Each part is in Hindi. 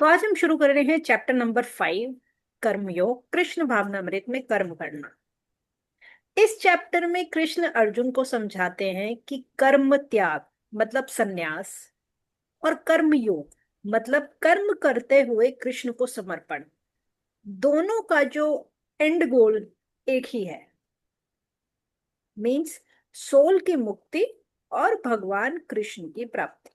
तो आज हम शुरू कर रहे हैं चैप्टर नंबर 5, कर्मयोग, कृष्ण भावनामृत में कर्म करना। इस चैप्टर में कृष्ण अर्जुन को समझाते हैं कि कर्म त्याग मतलब संन्यास और कर्म योग मतलब कर्म करते हुए कृष्ण को समर्पण, दोनों का जो एंड गोल एक ही है। मीन्स सोल की मुक्ति और भगवान कृष्ण की प्राप्ति।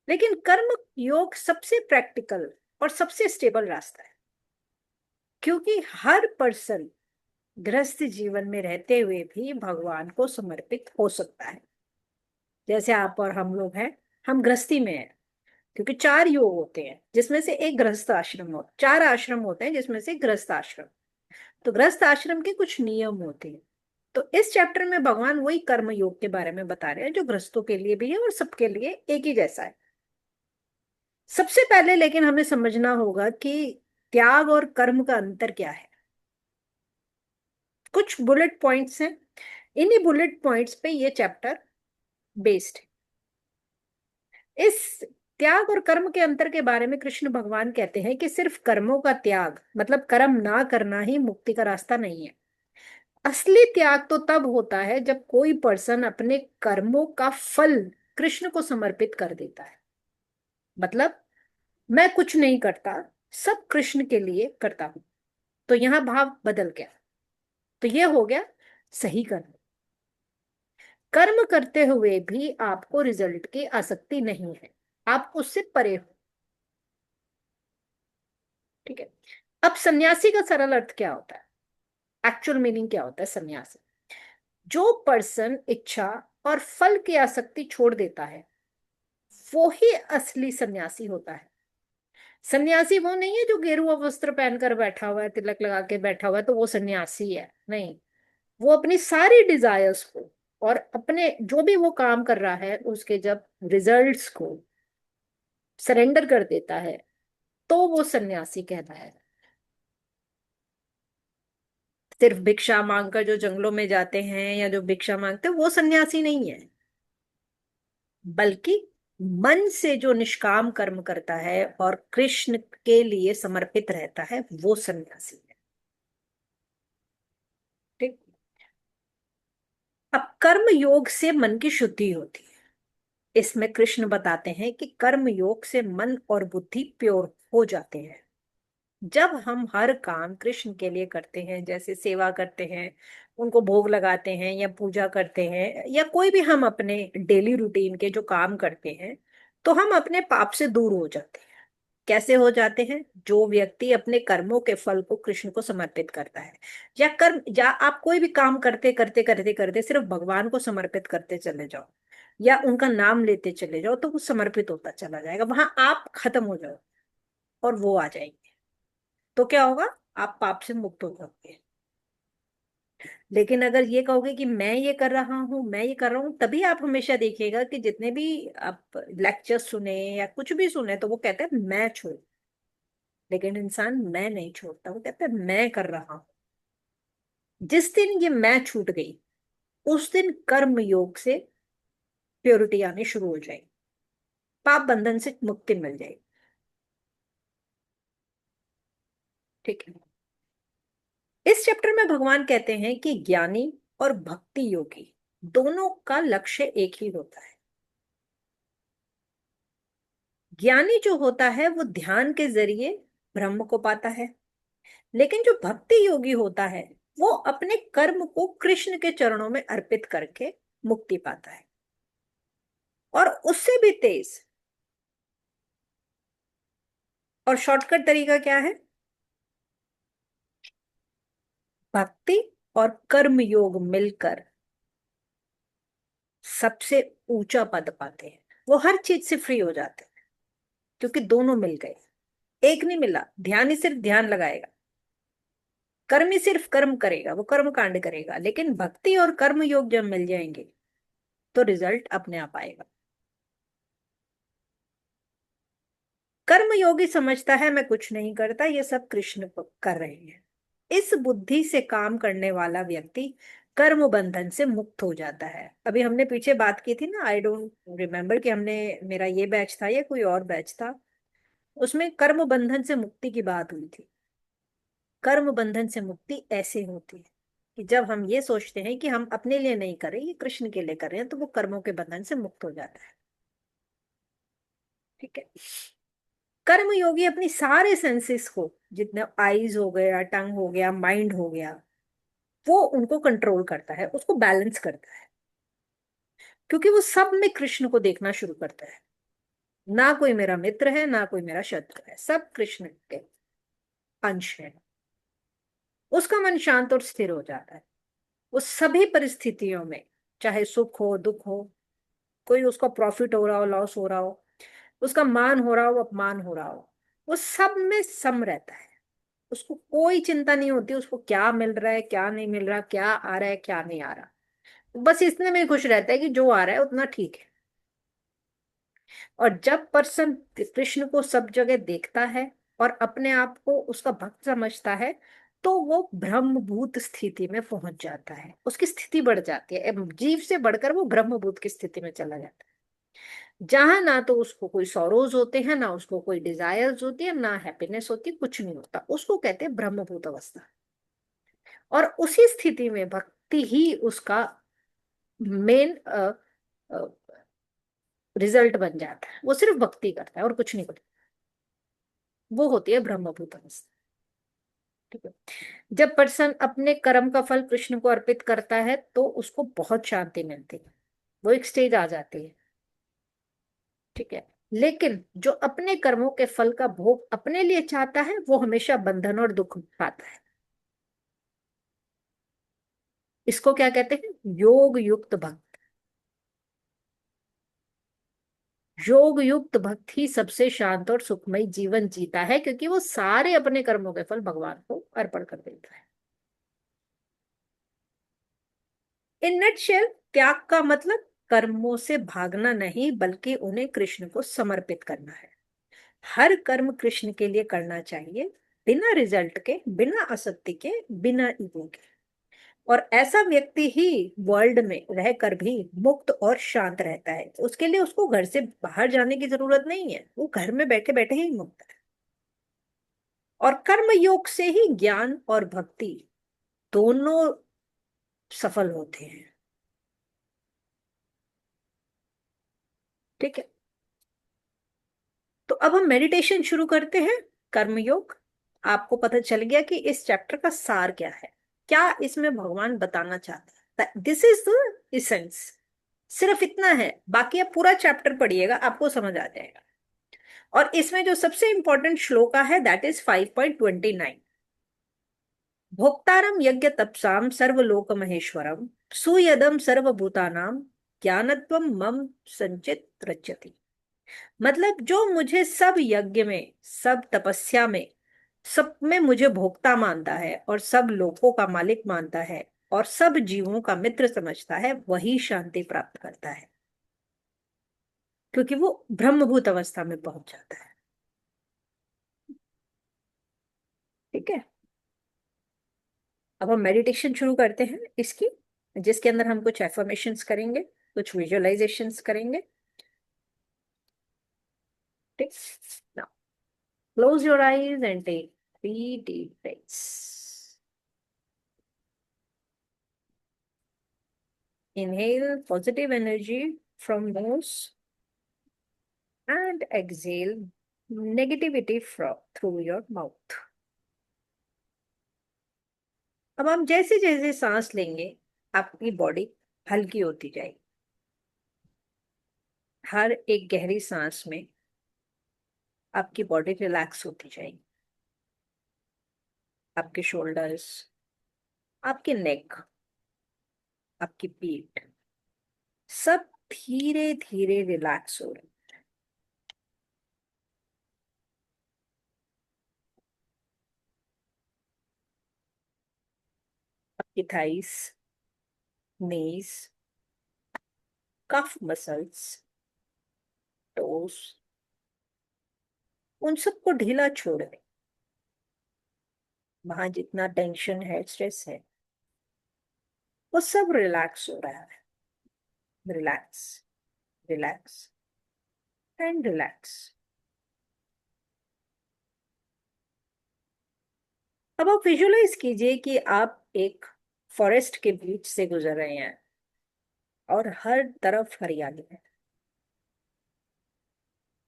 लेकिन कर्म योग सबसे प्रैक्टिकल और सबसे स्टेबल रास्ता है, क्योंकि हर पर्सन गृहस्थ जीवन में रहते हुए भी भगवान को समर्पित हो सकता है। जैसे आप और हम लोग हैं, हम गृहस्थी में हैं, क्योंकि 4 योग होते हैं जिसमें से एक गृहस्थ आश्रम हो, 4 आश्रम होते हैं जिसमें से गृहस्थ आश्रम। तो गृहस्थ आश्रम के कुछ नियम होते हैं। तो इस चैप्टर में भगवान वही कर्म योग के बारे में बता रहे हैं जो गृहस्थों के लिए भी है और सबके लिए एक ही जैसा है। सबसे पहले लेकिन हमें समझना होगा कि त्याग और कर्म का अंतर क्या है। कुछ बुलेट पॉइंट्स हैं, इन्हीं बुलेट पॉइंट्स पे ये चैप्टर बेस्ड है। इस त्याग और कर्म के अंतर के बारे में कृष्ण भगवान कहते हैं कि सिर्फ कर्मों का त्याग मतलब कर्म ना करना ही मुक्ति का रास्ता नहीं है। असली त्याग तो तब होता है जब कोई पर्सन अपने कर्मों का फल कृष्ण को समर्पित कर देता है। मतलब मैं कुछ नहीं करता, सब कृष्ण के लिए करता हूं। तो यहां भाव बदल गया। तो ये हो गया सही कर्म। कर्म करते हुए भी आपको रिजल्ट की आसक्ति नहीं है, आप उससे परे हो। ठीक है। अब सन्यासी का सरल अर्थ क्या होता है, एक्चुअल मीनिंग क्या होता है सन्यासी? जो पर्सन इच्छा और फल की आसक्ति छोड़ देता है वो ही असली सन्यासी होता है। सन्यासी वो नहीं है जो गेरुआ वस्त्र पहनकर बैठा हुआ है, तिलक लगा के बैठा हुआ है तो वो सन्यासी है, नहीं। वो अपनी सारी डिजायर्स को और अपने जो भी वो काम कर रहा है उसके जब रिजल्ट्स को सरेंडर कर देता है तो वो सन्यासी कहता है। सिर्फ भिक्षा मांगकर जो जंगलों में जाते हैं या जो भिक्षा मांगते हैं वो सन्यासी नहीं है, बल्कि मन से जो निष्काम कर्म करता है और कृष्ण के लिए समर्पित रहता है वो सन्यासी है। ठीक। अब कर्म योग से मन की शुद्धि होती है। इसमें कृष्ण बताते हैं कि कर्म योग से मन और बुद्धि प्योर हो जाते हैं। जब हम हर काम कृष्ण के लिए करते हैं, जैसे सेवा करते हैं, उनको भोग लगाते हैं या पूजा करते हैं या कोई भी हम अपने डेली रूटीन के जो काम करते हैं, तो हम अपने पाप से दूर हो जाते हैं। कैसे हो जाते हैं? जो व्यक्ति अपने कर्मों के फल को कृष्ण को समर्पित करता है, या आप कोई भी काम करते करते करते करते सिर्फ भगवान को समर्पित करते चले जाओ या उनका नाम लेते चले जाओ तो वो समर्पित होता चला जाएगा, वहां आप खत्म हो जाओ और वो आ जाएंगे। तो क्या होगा? आप पाप से मुक्त हो जाओगे। लेकिन अगर ये कहोगे कि मैं ये कर रहा हूं, मैं ये कर रहा हूं, तभी आप हमेशा देखिएगा कि जितने भी आप लेक्चर सुने या कुछ भी सुने तो वो कहते हैं मैं छोड़। लेकिन इंसान मैं नहीं छोड़ता, वो कहता है मैं कर रहा हूं। जिस दिन ये मैं छूट गई उस दिन कर्म योग से प्योरिटी आनी शुरू हो जाएगी, पाप बंधन से मुक्ति मिल जाएगी। ठीक है। इस चैप्टर में भगवान कहते हैं कि ज्ञानी और भक्ति योगी दोनों का लक्ष्य एक ही होता है। ज्ञानी जो होता है वो ध्यान के जरिए ब्रह्म को पाता है, लेकिन जो भक्ति योगी होता है वो अपने कर्म को कृष्ण के चरणों में अर्पित करके मुक्ति पाता है। और उससे भी तेज और शॉर्टकट तरीका क्या है? भक्ति और कर्म योग मिलकर सबसे ऊंचा पद पाते हैं। वो हर चीज से फ्री हो जाते हैं क्योंकि दोनों मिल गए। एक नहीं मिला, ध्यान ही सिर्फ ध्यान लगाएगा, कर्मी सिर्फ कर्म करेगा, वो कर्म कांड करेगा, लेकिन भक्ति और कर्म योग जब मिल जाएंगे तो रिजल्ट अपने आप आएगा। कर्म योगी समझता है मैं कुछ नहीं करता, ये सब कृष्ण कर रहे हैं। इस बुद्धि से काम करने वाला व्यक्ति कर्म बंधन से मुक्त हो जाता है। अभी हमने पीछे बात की थी ना, आई डोंट रिमेम्बर कि हमने, मेरा ये बैच था या कोई और बैच था, उसमें कर्म बंधन से मुक्ति की बात हुई थी। कर्म बंधन से मुक्ति ऐसे होती है कि जब हम ये सोचते हैं कि हम अपने लिए नहीं कर रहे, ये कृष्ण के लिए कर रहे हैं, तो वो कर्मों के बंधन से मुक्त हो जाता है। ठीक है। कर्म योगी अपनी सारे सेंसेस को, जितने आईज हो गया, टंग हो गया, माइंड हो गया, वो उनको कंट्रोल करता है, उसको बैलेंस करता है, क्योंकि वो सब में कृष्ण को देखना शुरू करता है। ना कोई मेरा मित्र है, ना कोई मेरा शत्रु है, सब कृष्ण के अंश है। उसका मन शांत और स्थिर हो जाता है। वो सभी परिस्थितियों में, चाहे सुख हो दुख हो, कोई उसका प्रॉफिट हो रहा हो, लॉस हो रहा हो, उसका मान हो रहा हो, अपमान हो रहा हो, वो सब में सम रहता है। उसको कोई चिंता नहीं होती उसको क्या मिल रहा है, क्या नहीं मिल रहा, क्या आ रहा है, क्या नहीं आ रहा। बस इतने में खुश रहता है कि जो आ रहा है उतना ठीक है। और जब पर्सन कृष्ण को सब जगह देखता है और अपने आप को उसका भक्त समझता है, तो वो ब्रह्मभूत स्थिति में पहुंच जाता है, उसकी स्थिति बढ़ जाती है, जीव से बढ़कर वो ब्रह्मभूत की स्थिति में चला जाता है, जहां ना तो उसको कोई सॉरोज होते हैं, ना उसको कोई डिजायर्स होती है, ना हैप्पीनेस होती, कुछ नहीं होता, उसको कहते हैं ब्रह्मभूत अवस्था। और उसी स्थिति में भक्ति ही उसका मेन रिजल्ट बन जाता है। वो सिर्फ भक्ति करता है और कुछ नहीं करता। वो होती है ब्रह्मभूत अवस्था। ठीक है। जब पर्सन अपने कर्म का फल कृष्ण को अर्पित करता है तो उसको बहुत शांति मिलती है, वो एक स्टेज आ जाती है। ठीक है। लेकिन जो अपने कर्मों के फल का भोग अपने लिए चाहता है, वो हमेशा बंधन और दुख पाता है। इसको क्या कहते हैं? योग युक्त भक्त। योग युक्त भक्त ही सबसे शांत और सुखमय जीवन जीता है, क्योंकि वो सारे अपने कर्मों के फल भगवान को अर्पण कर देता है। इन नटशेल, त्याग का मतलब कर्मों से भागना नहीं, बल्कि उन्हें कृष्ण को समर्पित करना है। हर कर्म कृष्ण के लिए करना चाहिए, बिना रिजल्ट के, बिना आसक्ति के, बिना ईगो के। और ऐसा व्यक्ति ही वर्ल्ड में रहकर भी मुक्त और शांत रहता है। उसके लिए उसको घर से बाहर जाने की जरूरत नहीं है, वो घर में बैठे बैठे ही मुक्त है। और कर्म योग से ही ज्ञान और भक्ति दोनों सफल होते हैं। ठीक है। तो अब हम मेडिटेशन शुरू करते हैं। कर्मयोग। आपको पता चल गया कि इस चैप्टर का सार क्या है, क्या इसमें भगवान बताना चाहता है। This is the essence. सिर्फ इतना है, बाकी आप पूरा चैप्टर पढ़िएगा, आपको समझ आ जाएगा। और इसमें जो सबसे इंपॉर्टेंट श्लोका है, दैट इज 5.29। भोक्तारम यज्ञ तपसाम सर्वलोक महेश्वरम सुयदम सर्वभूतानां ज्ञानत्वम मम संचित रच्यति। मतलब जो मुझे सब यज्ञ में, सब तपस्या में, सब में मुझे भोक्ता मानता है और सब लोगों का मालिक मानता है और सब जीवों का मित्र समझता है, वही शांति प्राप्त करता है, क्योंकि वो ब्रह्मभूत अवस्था में पहुंच जाता है। ठीक है। अब हम मेडिटेशन शुरू करते हैं इसकी, जिसके अंदर हम कुछ एफर्मेशंस करेंगे, कुछ विजुअलाइजेशंस करेंगे। ठीक। Now close your eyes and take 3 deep breaths. Inhale positive energy from nose and exhale negativity from through your mouth. अब हम जैसे जैसे सांस लेंगे, आपकी बॉडी हल्की होती जाएगी। हर एक गहरी सांस में आपकी बॉडी रिलैक्स होती जाएगी। आपके शोल्डर्स, आपके नेक, आपकी पीठ, सब धीरे धीरे रिलैक्स हो रहे। आपकी थाइस, नीज, कफ मसल्स, टोस, उन सबको ढीला छोड़ दें। वहां जितना टेंशन है, स्ट्रेस है, वो सब रिलैक्स हो रहा है। Relax, relax and relax. अब आप विजुलाइज कीजिए कि आप एक फॉरेस्ट के बीच से गुजर रहे हैं और हर तरफ हरियाली है।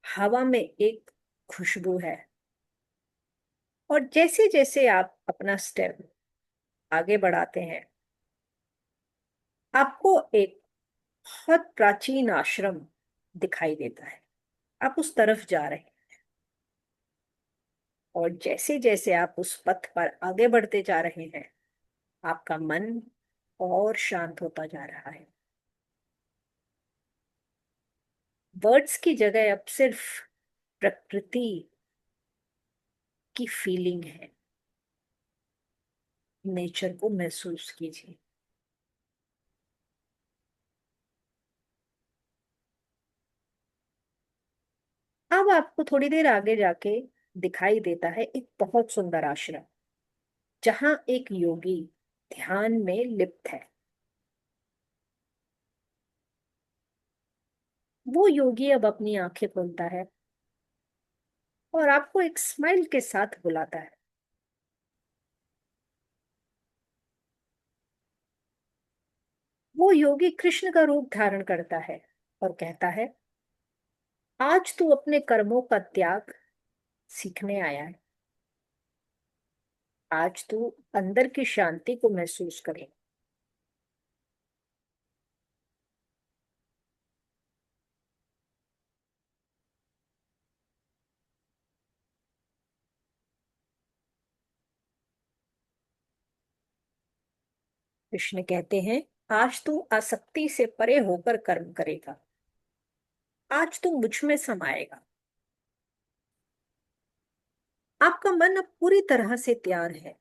हवा में एक खुशबू है। और जैसे जैसे आप अपना स्टेप आगे बढ़ाते हैं, आपको एक बहुत प्राचीन आश्रम दिखाई देता है। आप उस तरफ जा रहे हैं और जैसे जैसे आप उस पथ पर आगे बढ़ते जा रहे हैं, आपका मन और शांत होता जा रहा है। वर्ड्स की जगह अब सिर्फ प्रकृति की फीलिंग है। नेचर को महसूस कीजिए। अब आपको थोड़ी देर आगे जाके दिखाई देता है एक बहुत सुंदर आश्रम, जहां एक योगी ध्यान में लिप्त है। वो योगी अब अपनी आंखें खोलता है और आपको एक स्माइल के साथ बुलाता है। वो योगी कृष्ण का रूप धारण करता है और कहता है, आज तू अपने कर्मों का त्याग सीखने आया है। आज तू अंदर की शांति को महसूस करे। कृष्ण कहते हैं, आज तू आसक्ति से परे होकर कर्म करेगा। आज तू मुझ में समाएगा। आपका मन अब पूरी तरह से तैयार है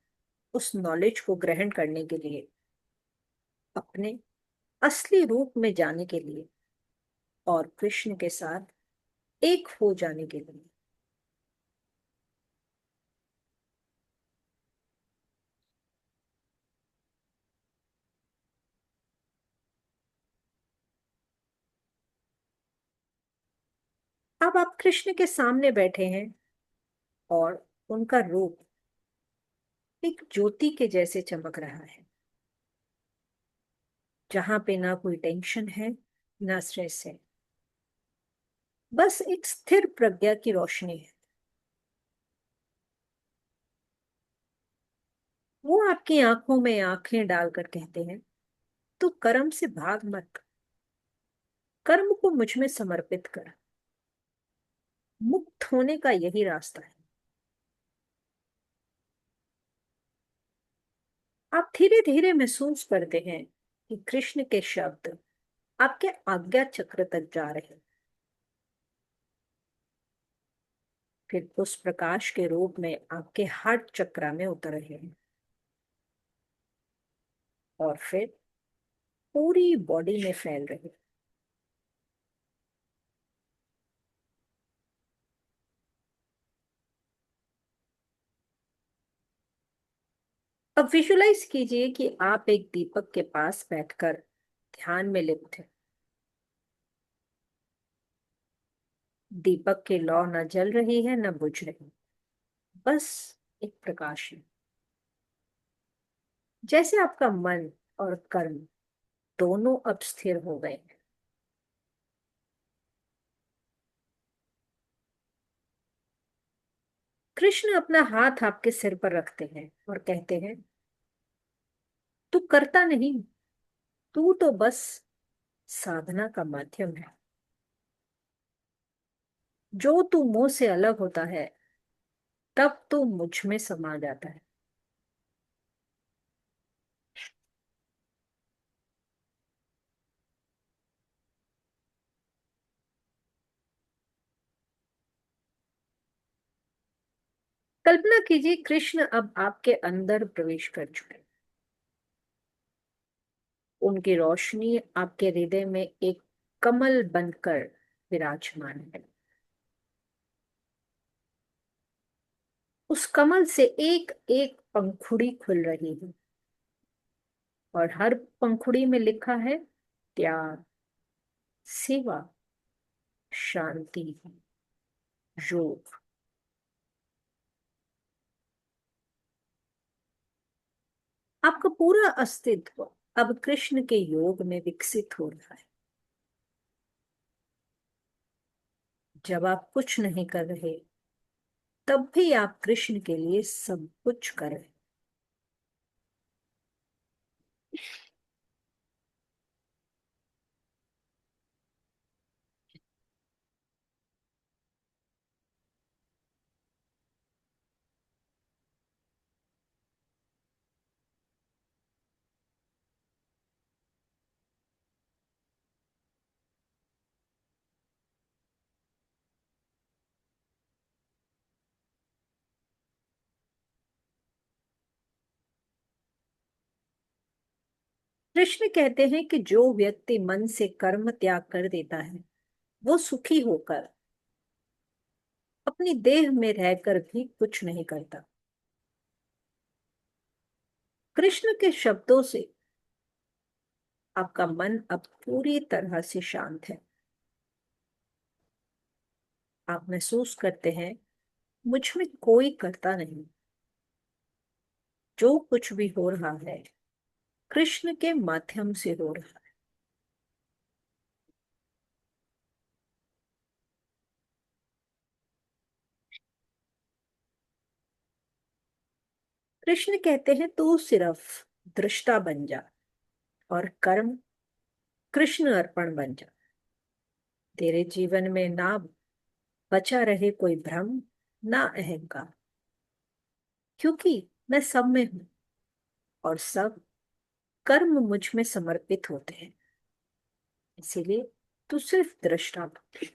उस नॉलेज को ग्रहण करने के लिए, अपने असली रूप में जाने के लिए और कृष्ण के साथ एक हो जाने के लिए। अब आप कृष्ण के सामने बैठे हैं और उनका रूप एक ज्योति के जैसे चमक रहा है, जहां पे ना कोई टेंशन है, ना स्ट्रेस है। बस एक स्थिर प्रज्ञा की रोशनी है। वो आपकी आंखों में आंखें डालकर कहते हैं, तू कर्म से भाग मत। कर्म को मुझ में समर्पित कर। मुक्त होने का यही रास्ता है। आप धीरे धीरे महसूस करते हैं कि कृष्ण के शब्द आपके आज्ञा चक्र तक जा रहे हैं, फिर उस प्रकाश के रूप में आपके हार्ट चक्र में उतर रहे हैं और फिर पूरी बॉडी में फैल रहे हैं। अब विजुलाइज कीजिए कि आप एक दीपक के पास बैठकर ध्यान में लिप्त हैं। दीपक की लौ न जल रही है न बुझ रही, बस एक प्रकाश है। जैसे आपका मन और कर्म दोनों अब स्थिर हो गए हैं। कृष्ण अपना हाथ आपके सिर पर रखते हैं और कहते हैं, तू करता नहीं, तू तो बस साधना का माध्यम है। जो तू मुंह से अलग होता है, तब तू मुझ में समा जाता है। कल्पना कीजिए, कृष्ण अब आपके अंदर प्रवेश कर चुके। उनकी रोशनी आपके हृदय में एक कमल बनकर विराजमान है। उस कमल से एक एक पंखुड़ी खुल रही है और हर पंखुड़ी में लिखा है त्याग, सेवा, शांति, योग। आपका पूरा अस्तित्व अब कृष्ण के योग में विकसित हो रहा है। जब आप कुछ नहीं कर रहे, तब भी आप कृष्ण के लिए सब कुछ कर रहे। कृष्ण कहते हैं कि जो व्यक्ति मन से कर्म त्याग कर देता है, वो सुखी होकर अपनी देह में रहकर भी कुछ नहीं करता। कृष्ण के शब्दों से आपका मन अब पूरी तरह से शांत है। आप महसूस करते हैं मुझ में कोई करता नहीं। जो कुछ भी हो रहा है, कृष्ण के माध्यम से हो रहा है। कृष्ण कहते हैं तू सिर्फ दृष्टा बन जा और कर्म कृष्ण अर्पण बन जा। तेरे जीवन में ना बचा रहे कोई भ्रम, ना अहंकार, क्योंकि मैं सब में हूं और सब कर्म मुझ में समर्पित होते हैं। इसीलिए तू सिर्फ दृष्टा बन।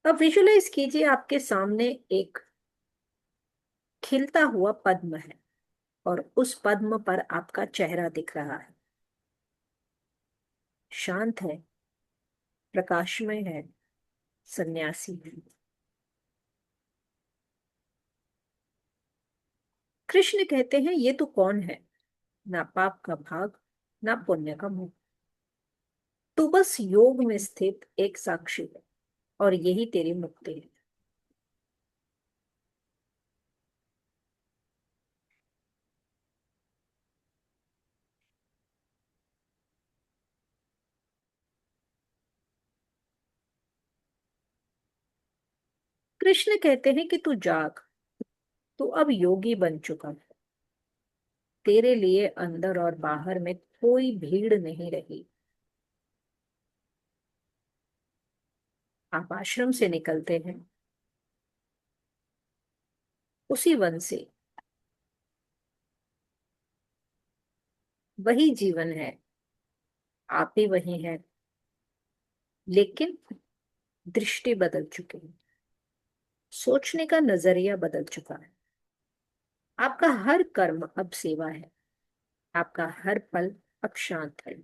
अब विजुलाइज कीजिए, आपके सामने एक खिलता हुआ पद्म है और उस पद्म पर आपका चेहरा दिख रहा है। शांत है, प्रकाशमय है, सन्यासी है। कृष्ण कहते हैं ये तो कौन है? ना पाप का भाग, ना पुण्य का मुंह। तू बस योग में स्थित एक साक्षी है और यही तेरी मुक्ति है। कृष्ण कहते हैं कि तू जाग, तू अब योगी बन चुका है। तेरे लिए अंदर और बाहर में कोई भीड़ नहीं रही। आप आश्रम से निकलते हैं, उसी वन से। वही जीवन है, आप भी वही हैं, लेकिन दृष्टि बदल चुकी है। सोचने का नजरिया बदल चुका है। आपका हर कर्म अब सेवा है। आपका हर पल अब शांत है।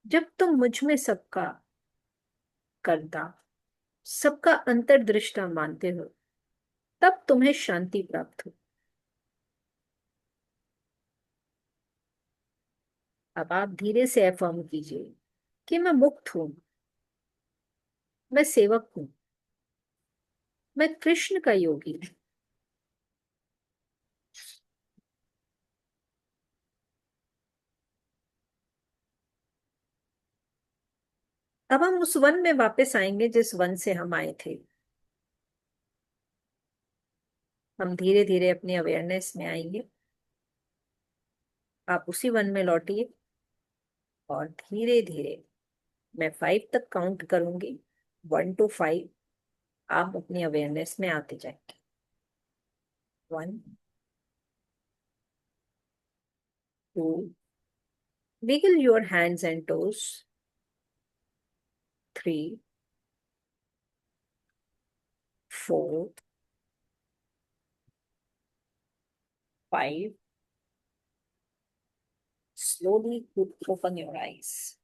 जब तुम मुझ में सबका कर्ता, सबका अंतर्दृष्टा मानते हो, तब तुम्हें शांति प्राप्त हो। अब आप धीरे से अफर्म कीजिए कि मैं मुक्त हूं, मैं सेवक हूं, मैं कृष्ण का योगी हूं। अब हम उस वन में वापस आएंगे जिस वन से हम आए थे। हम धीरे धीरे अपनी अवेयरनेस में आएंगे। आप उसी वन में लौटिए और धीरे धीरे मैं 5 तक काउंट करूंगी। 1 to 5 आप अपनी अवेयरनेस में आते जाएंगे। 1, 2, wiggle your hands and toes. 3, 4, 5, slowly you open your eyes.